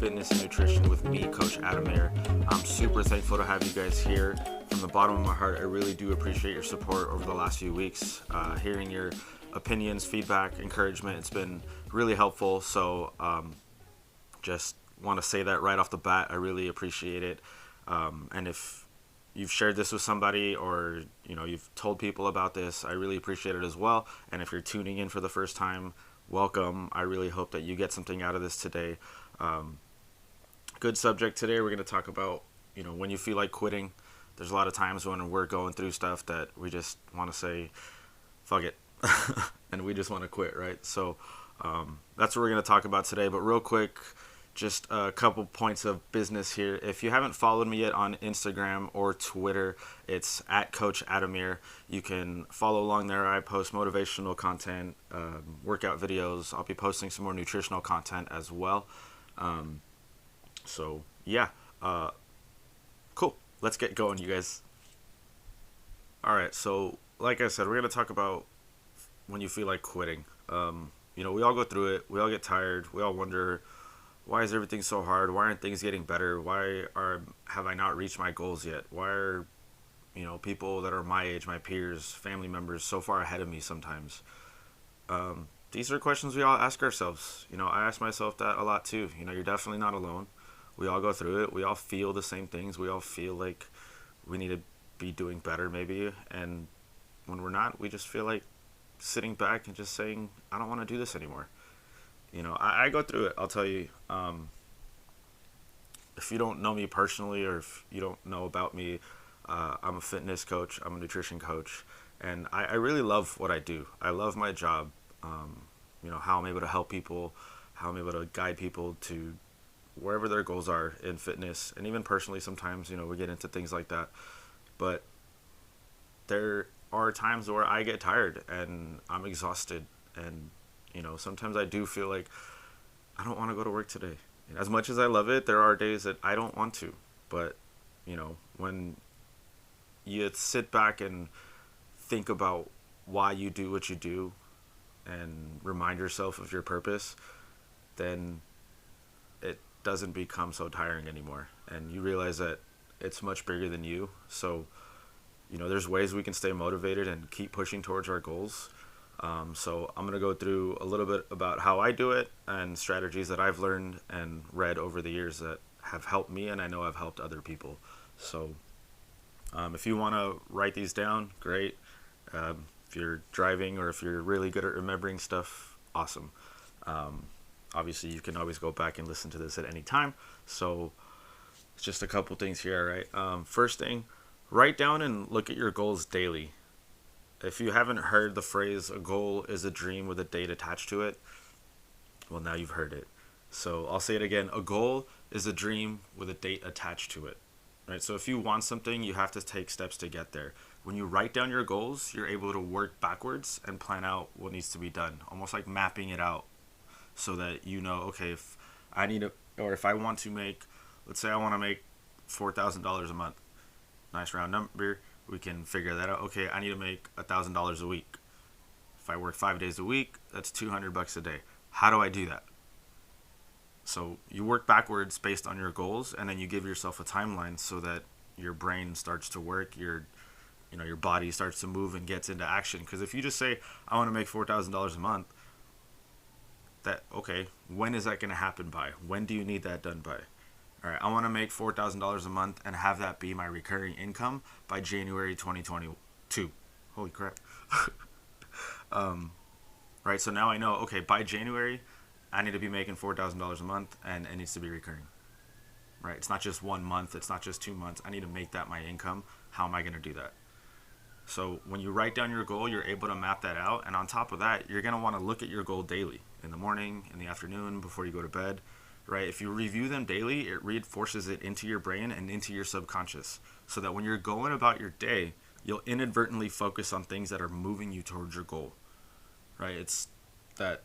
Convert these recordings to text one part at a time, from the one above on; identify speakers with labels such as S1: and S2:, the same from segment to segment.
S1: Fitness and Nutrition with me, Coach Adamir. I'm super thankful to have you guys here. From the bottom of my heart, I really do appreciate your support over the last few weeks. Hearing your opinions, feedback, encouragement, it's been really helpful. So just want to say that right off the bat, I really appreciate it. And if you've shared this with somebody or you've told people about this, I really appreciate it as well. And if you're tuning in for the first time, welcome. I really hope that you get something out of this today. Good subject today. We're going to talk about when you feel like quitting. There's a lot of times when we're going through stuff that we just want to say fuck it and we just want to quit, right? So that's what we're going to talk about today. But real quick, just a couple points of business here. If you haven't followed me yet on Instagram or Twitter, it's at Coach Adamir. You can follow along there. I post motivational content, workout videos. I'll be posting some more nutritional content as well. So yeah, cool. Let's get going, you guys. All right. So like I said, we're going to talk about when you feel like quitting. We all go through it. We all get tired. We all wonder, why is everything so hard? Why aren't things getting better? Have I not reached my goals yet? Why are, people that are my age, my peers, family members so far ahead of me sometimes? These are questions we all ask ourselves. I ask myself that a lot too. You're definitely not alone. We all go through it. We all feel the same things. We all feel like we need to be doing better maybe. And when we're not, we just feel like sitting back and just saying, I don't want to do this anymore. I go through it. I'll tell you, if you don't know me personally or if you don't know about me, I'm a fitness coach. I'm a nutrition coach. And I really love what I do. I love my job. How I'm able to help people, how I'm able to guide people to wherever their goals are in fitness. And even personally, sometimes, we get into things like that. But there are times where I get tired and I'm exhausted. And sometimes I do feel like I don't want to go to work today. As much as I love it, there are days that I don't want to. But, when you sit back and think about why you do what you do and remind yourself of your purpose, then it doesn't become so tiring anymore. And you realize that it's much bigger than you. So, there's ways we can stay motivated and keep pushing towards our goals. So I'm going to go through a little bit about how I do it and strategies that I've learned and read over the years that have helped me and I know have helped other people. So if you want to write these down, great. If you're driving or if you're really good at remembering stuff, awesome. Obviously, you can always go back and listen to this at any time. So it's just a couple things here, right? First thing, write down and look at your goals daily. If you haven't heard the phrase, a goal is a dream with a date attached to it, well, now you've heard it. So I'll say it again. A goal is a dream with a date attached to it, right? So if you want something, you have to take steps to get there. When you write down your goals, you're able to work backwards and plan out what needs to be done, almost like mapping it out so that okay, if I want to make, let's say I want to make $4,000 a month, nice round number. We can figure that out. Okay, I need to make $1,000 a week. If I work 5 days a week, that's $200 a day. How do I do that? So you work backwards based on your goals, and then you give yourself a timeline so that your brain starts to work, your body starts to move and gets into action. Because if you just say, I want to make $4,000 a month, when is that going to happen by? When do you need that done by? All right, I want to make $4,000 a month and have that be my recurring income by January 2022. Holy crap. Right, so now I know, okay, by January, I need to be making $4,000 a month and it needs to be recurring. Right, it's not just 1 month, it's not just 2 months. I need to make that my income. How am I going to do that? So when you write down your goal, you're able to map that out. And on top of that, you're going to want to look at your goal daily, in the morning, in the afternoon, before you go to bed. Right? If you review them daily, it reinforces it into your brain and into your subconscious so that when you're going about your day, you'll inadvertently focus on things that are moving you towards your goal. Right? It's that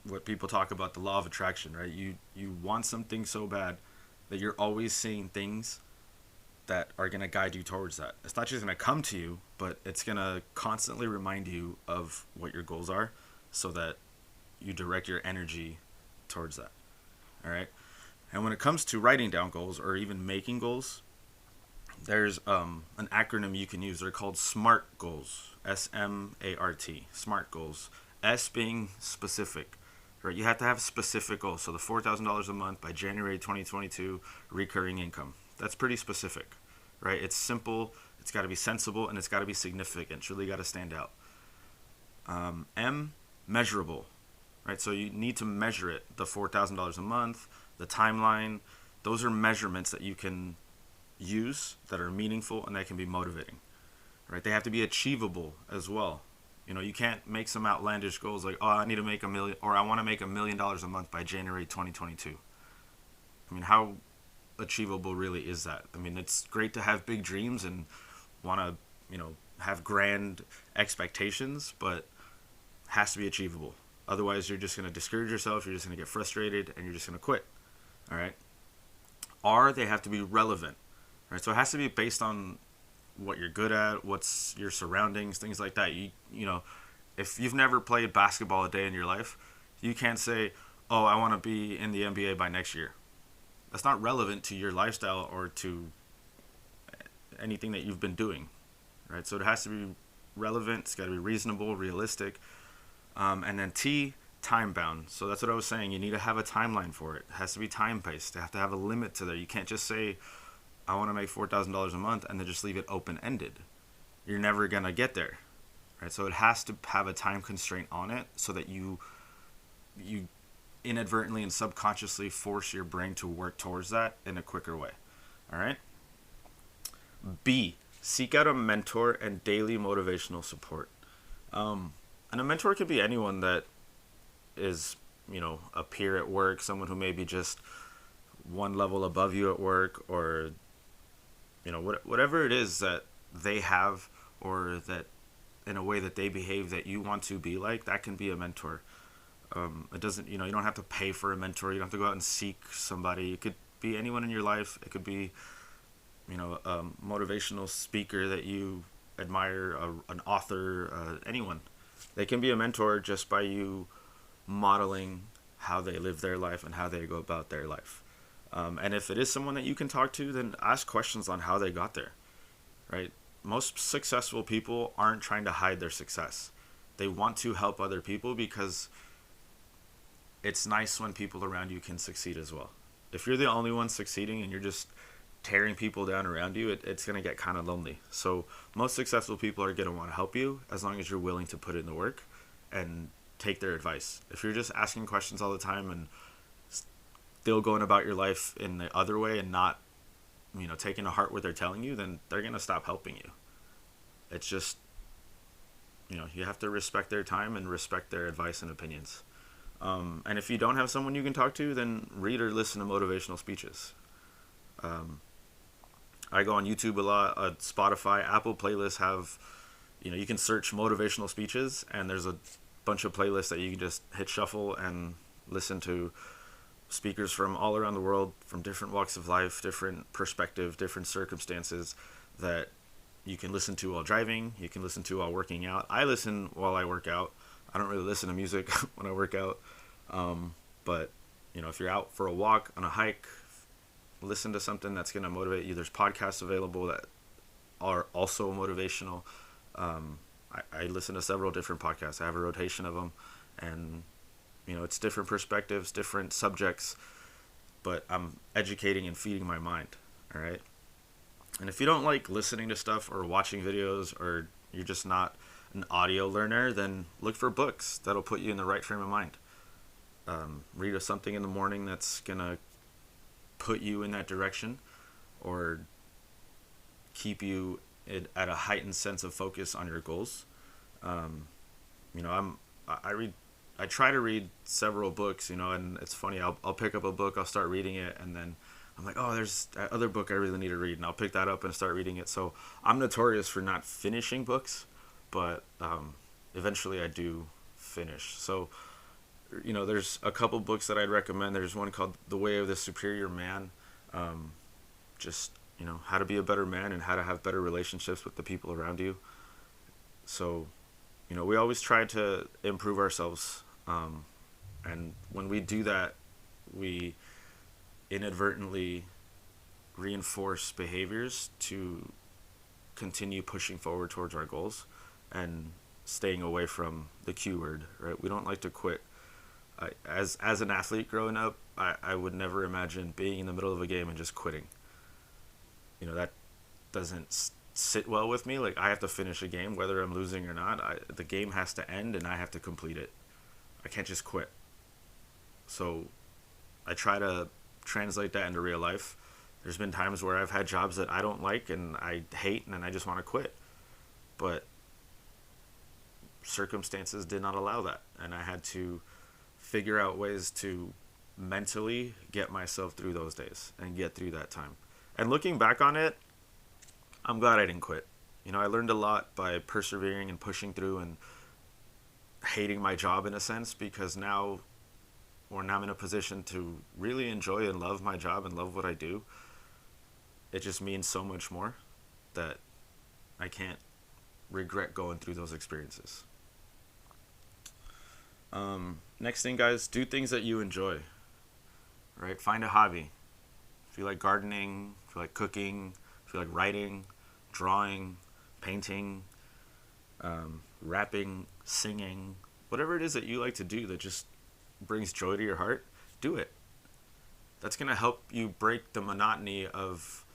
S1: what people talk about, the law of attraction, right? You want something so bad that you're always seeing things that are going to guide you towards that. It's not just going to come to you, but it's going to constantly remind you of what your goals are so that you direct your energy towards that. All right. And when it comes to writing down goals or even making goals, there's an acronym you can use. They're called SMART goals. SMART. SMART goals. S being specific. Right? You have to have specific goals. So the $4,000 a month by January 2022 recurring income. That's pretty specific. Right? It's simple. It's got to be sensible, and it's got to be significant. It's really got to stand out. M, measurable. Right? So you need to measure it. The $4,000 a month, the timeline. Those are measurements that you can use that are meaningful and that can be motivating. Right? They have to be achievable as well. You know, you can't make some outlandish goals like, oh, I need to make $1 million, or I want to make $1 million a month by January 2022. I mean, how achievable really is that? I mean, it's great to have big dreams and want to, have grand expectations, but has to be achievable. Otherwise, you're just going to discourage yourself, you're just going to get frustrated, and you're just going to quit. All right? R, they have to be relevant. Right? So it has to be based on what you're good at, what's your surroundings, things like that. You know, if you've never played basketball a day in your life, you can't say, oh, I want to be in the NBA by next year. That's not relevant to your lifestyle or to anything that you've been doing, right? So it has to be relevant. It's got to be reasonable, realistic. And then T, time bound. So that's what I was saying. You need to have a timeline for it. It has to be time based. You have to have a limit to that. You can't just say, I want to make $4,000 a month and then just leave it open ended. You're never gonna get there, right? So it has to have a time constraint on it so that you inadvertently and subconsciously force your brain to work towards that in a quicker way. All right. B, seek out a mentor and daily motivational support. And a mentor could be anyone that is, a peer at work, someone who may be just one level above you at work, or whatever it is that they have, or that in a way that they behave that you want to be like, that can be a mentor. It doesn't, you don't have to pay for a mentor. You don't have to go out and seek somebody. It could be anyone in your life. It could be, a motivational speaker that you admire, an author, anyone. They can be a mentor just by you modeling how they live their life and how they go about their life. And if it is someone that you can talk to, then ask questions on how they got there, right? Most successful people aren't trying to hide their success. They want to help other people because it's nice when people around you can succeed as well. If you're the only one succeeding and you're just tearing people down around you, it's going to get kind of lonely. So most successful people are going to want to help you as long as you're willing to put in the work and take their advice. If you're just asking questions all the time and still going about your life in the other way and not, taking to heart what they're telling you, then they're going to stop helping you. It's just, you have to respect their time and respect their advice and opinions. And if you don't have someone you can talk to, then read or listen to motivational speeches. I go on YouTube a lot, Spotify, Apple playlists have, you can search motivational speeches, and there's a bunch of playlists that you can just hit shuffle and listen to speakers from all around the world, from different walks of life, different perspective, different circumstances, that you can listen to while driving, you can listen to while working out. I listen while I work out. I don't really listen to music when I work out. But, if you're out for a walk, on a hike, listen to something that's going to motivate you. There's podcasts available that are also motivational. I listen to several different podcasts. I have a rotation of them, and it's different perspectives, different subjects, but I'm educating and feeding my mind. All right. And if you don't like listening to stuff or watching videos, or you're just not an audio learner, then look for books that'll put you in the right frame of mind. Read something in the morning that's gonna put you in that direction, or keep you at a heightened sense of focus on your goals. I try to read several books, and it's funny. I'll pick up a book, I'll start reading it, and then I'm like, oh, there's that other book I really need to read, and I'll pick that up and start reading it. So I'm notorious for not finishing books, but eventually I do finish. So, there's a couple books that I'd recommend. There's one called The Way of the Superior Man, just, how to be a better man and how to have better relationships with the people around you. So, we always try to improve ourselves. And when we do that, we inadvertently reinforce behaviors to continue pushing forward towards our goals and staying away from the Q word, right? We don't like to quit. As an athlete growing up, I would never imagine being in the middle of a game and just quitting. That doesn't sit well with me. Like, I have to finish a game whether I'm losing or not. The game has to end and I have to complete it. I can't just quit. So I try to translate that into real life. There's been times where I've had jobs that I don't like and I hate and I just want to quit. But circumstances did not allow that. And I had to figure out ways to mentally get myself through those days and get through that time. And looking back on it, I'm glad I didn't quit. I learned a lot by persevering and pushing through and hating my job in a sense, because now when I'm in a position to really enjoy and love my job and love what I do, it just means so much more that I can't regret going through those experiences. Next thing, guys, do things that you enjoy, right? Find a hobby. If you like gardening, if you like cooking, if you like writing, drawing, painting, rapping, singing, whatever it is that you like to do that just brings joy to your heart, do it. That's going to help you break the monotony of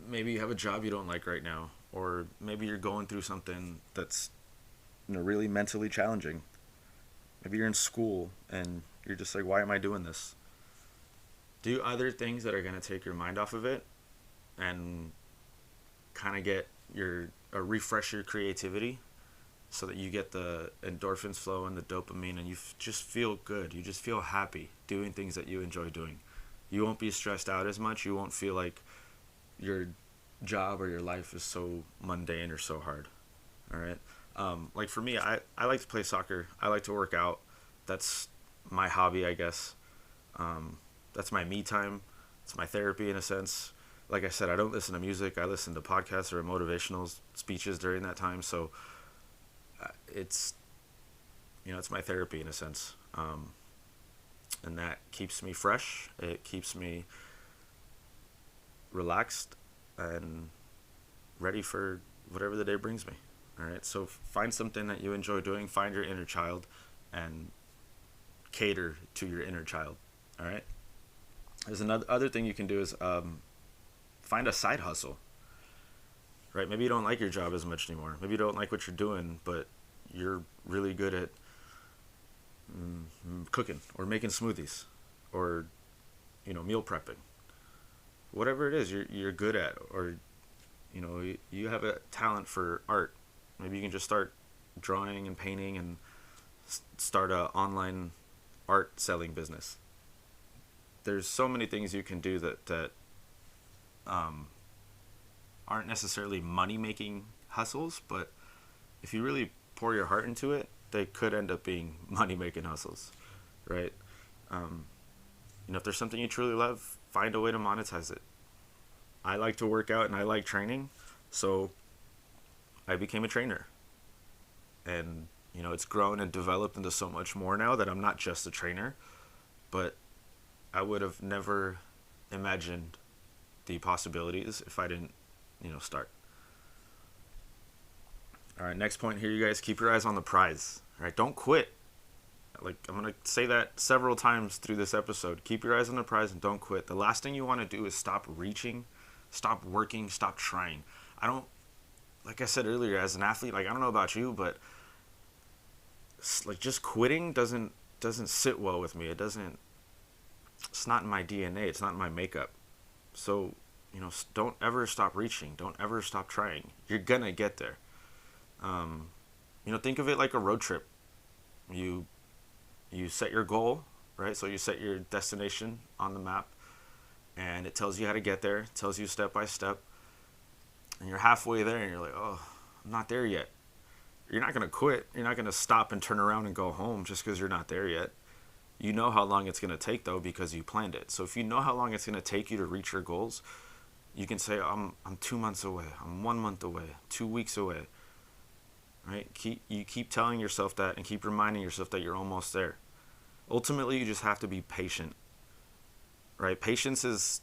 S1: maybe you have a job you don't like right now, or maybe you're going through something that's really mentally challenging. Maybe you're in school and you're just like, why am I doing this? Do other things that are going to take your mind off of it and kind of get refresh your creativity, so that you get the endorphins flow and the dopamine and you just feel good. You just feel happy doing things that you enjoy doing. You won't be stressed out as much. You won't feel like your job or your life is so mundane or so hard. All right. Like for me, I like to play soccer. I like to work out. That's my hobby, I guess. That's my me time. It's my therapy in a sense. Like I said, I don't listen to music. I listen to podcasts or motivational speeches during that time. So it's my therapy in a sense. And that keeps me fresh. It keeps me relaxed and ready for whatever the day brings me. All right. So find something that you enjoy doing. Find your inner child and cater to your inner child. All right. There's another other thing you can do is find a side hustle. Right? Maybe you don't like your job as much anymore. Maybe you don't like what you're doing, but you're really good at cooking or making smoothies or meal prepping. Whatever it is you're good at, or you have a talent for art. Maybe you can just start drawing and painting and start a online art selling business. There's so many things you can do that aren't necessarily money making hustles, but if you really pour your heart into it, they could end up being money making hustles, right? If there's something you truly love, find a way to monetize it. I like to work out and I like training, so I became a trainer. And it's grown and developed into so much more now that I'm not just a trainer, but I would have never imagined the possibilities if I didn't, start. All right, next point here, you guys, keep your eyes on the prize. All right, don't quit. Like, I'm going to say that several times through this episode. Keep your eyes on the prize and don't quit. The last thing you want to do is stop reaching, stop working, stop trying. Like I said earlier, as an athlete, like, I don't know about you, but like just quitting doesn't sit well with me. It's not in my DNA. It's not in my makeup. So, don't ever stop reaching. Don't ever stop trying. You're going to get there. Think of it like a road trip. You set your goal, right? So you set your destination on the map, and it tells you how to get there. It tells you step by step. And you're halfway there, and you're like, oh, I'm not there yet. You're not going to quit. You're not going to stop and turn around and go home just because you're not there yet. You know how long it's going to take, though, because you planned it. So if you know how long it's going to take you to reach your goals, you can say, I'm 2 months away. I'm 1 month away. 2 weeks away. Right? You keep telling yourself that and keep reminding yourself that you're almost there. Ultimately, you just have to be patient. right? Patience is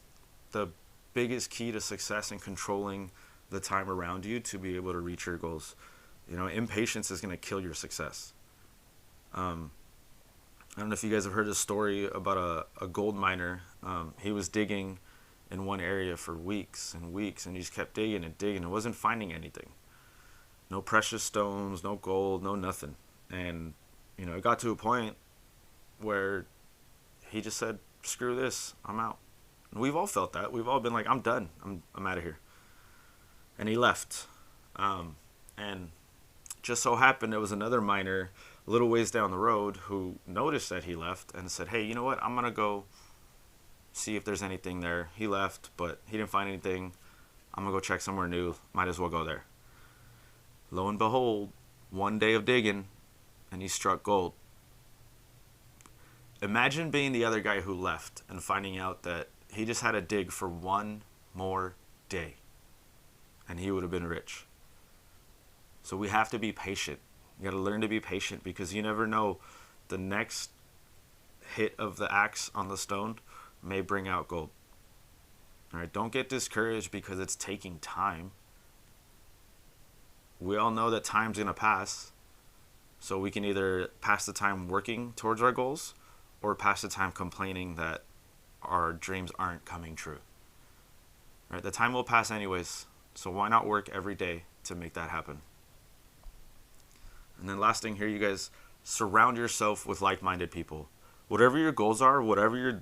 S1: the biggest key to success in controlling the time around you to be able to reach your goals. Impatience is going to kill your success. Um, I don't know if you guys have heard a story about a gold miner. He was digging in one area for weeks and weeks, and he just kept digging and digging and wasn't finding anything. No precious stones, no gold, no nothing. And, it got to a point where he just said, screw this, I'm out. And we've all felt that. We've all been like, I'm done. I'm out of here. And he left. And just so happened there was another miner a little ways down the road who noticed that he left and said, hey, you know what? I'm going to go see if there's anything there. He left, but he didn't find anything. I'm going to go check somewhere new. Might as well go there. Lo and behold, one day of digging, and he struck gold. Imagine being the other guy who left and finding out that he just had to dig for one more day, and he would have been rich. So we have to be patient. You got to learn to be patient because you never know, the next hit of the axe on the stone may bring out gold. All right, don't get discouraged because it's taking time. We all know that time's going to pass. So we can either pass the time working towards our goals or pass the time complaining that our dreams aren't coming true. All right, the time will pass anyways. So why not work every day to make that happen? And then last thing here, you guys, surround yourself with like-minded people. Whatever your goals are, whatever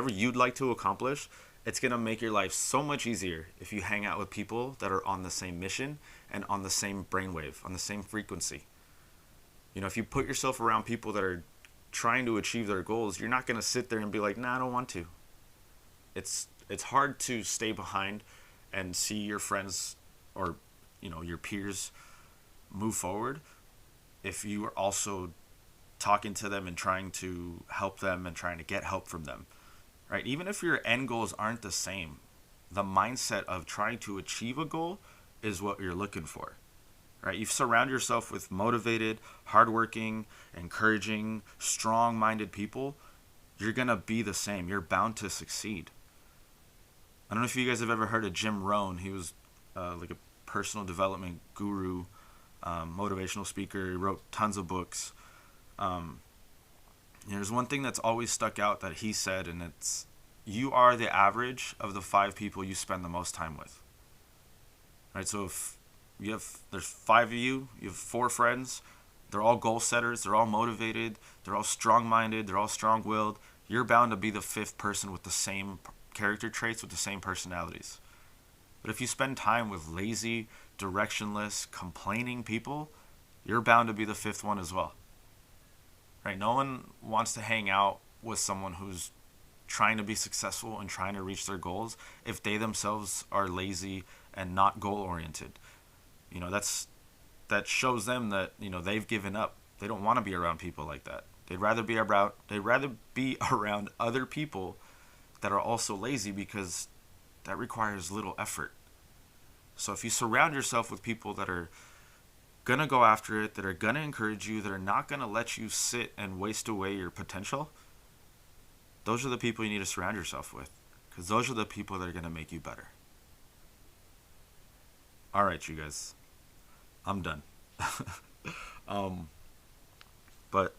S1: you'd like to accomplish, it's going to make your life so much easier if you hang out with people that are on the same mission and on the same brainwave, on the same frequency. If you put yourself around people that are trying to achieve their goals, you're not going to sit there and be like, nah, I don't want to. It's hard to stay behind and see your friends or, your peers move forward if you are also talking to them and trying to help them and trying to get help from them, right? Even if your end goals aren't the same, the mindset of trying to achieve a goal is what you're looking for, right? You surround yourself with motivated, hardworking, encouraging, strong-minded people, you're going to be the same. You're bound to succeed. I don't know if you guys have ever heard of Jim Rohn. He was like a personal development guru, motivational speaker. He wrote tons of books. There's one thing that's always stuck out that he said, and it's, you are the average of the 5 people you spend the most time with. Right? So if there's 5 of you, you have 4 friends, they're all goal setters, they're all motivated, they're all strong-minded, they're all strong-willed, you're bound to be the 5th person with the same character traits, with the same personalities. But if you spend time with lazy, directionless, complaining people, you're bound to be the 5th one as well. Right? No one wants to hang out with someone who's trying to be successful and trying to reach their goals if they themselves are lazy and not goal-oriented. That shows them that, they've given up. They don't want to be around people like that. They'd rather be around other people that are also lazy because that requires little effort. So if you surround yourself with people that are going to go after it, that are going to encourage you, that are not going to let you sit and waste away your potential, those are the people you need to surround yourself with, because those are the people that are going to make you better. All right, you guys, I'm done. But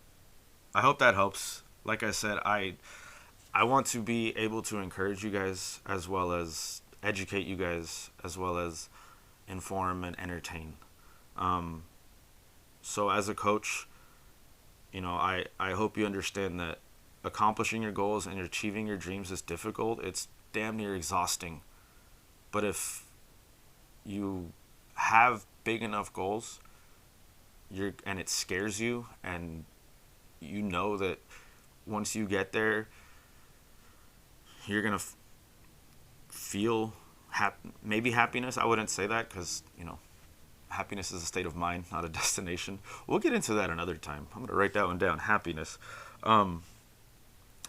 S1: I hope that helps. Like I said, I want to be able to encourage you guys as well as educate you guys as well as inform and entertain. So as a coach, I hope you understand that accomplishing your goals and achieving your dreams is difficult. It's damn near exhausting. But if you have big enough goals, and it scares you, and you know that once you get there, you're gonna feel maybe happiness. I wouldn't say that because happiness is a state of mind, not a destination. We'll get into that another time. I'm gonna write that one down. Happiness.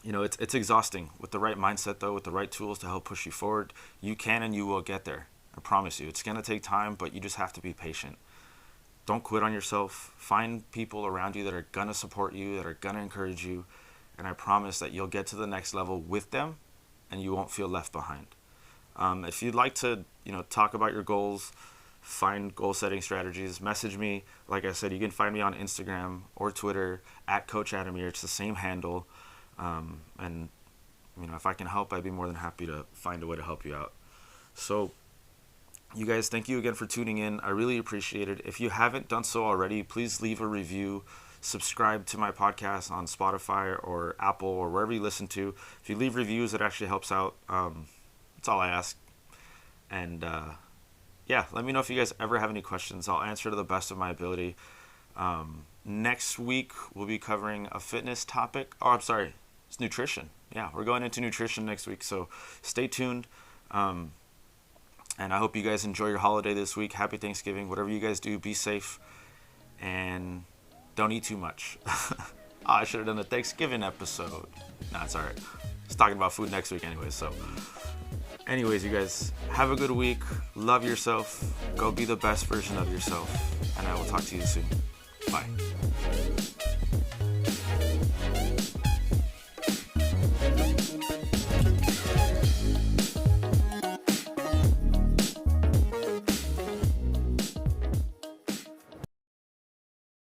S1: It's exhausting. With the right mindset, though, with the right tools to help push you forward, you can and you will get there. I promise you. It's gonna take time, but you just have to be patient. Don't quit on yourself. Find people around you that are gonna support you, that are gonna encourage you, and I promise that you'll get to the next level with them and you won't feel left behind. If you'd like to, talk about your goals, find goal setting strategies, message me. Like I said, you can find me on Instagram or Twitter at Coach Adamir. It's the same handle. And if I can help, I'd be more than happy to find a way to help you out. So you guys, thank you again for tuning in. I really appreciate it. If you haven't done so already, please leave a review. Subscribe to my podcast on Spotify or Apple or wherever you listen to. If you leave reviews, it actually helps out. That's all I ask. And let me know if you guys ever have any questions. I'll answer to the best of my ability. Next week, we'll be covering a fitness topic. Oh, I'm sorry. It's nutrition. Yeah, we're going into nutrition next week. So stay tuned. And I hope you guys enjoy your holiday this week. Happy Thanksgiving. Whatever you guys do, be safe. And don't eat too much. I should have done a Thanksgiving episode. Nah, it's all right. It's talking about food next week anyway. So anyways, you guys, have a good week. Love yourself. Go be the best version of yourself. And I will talk to you soon. Bye.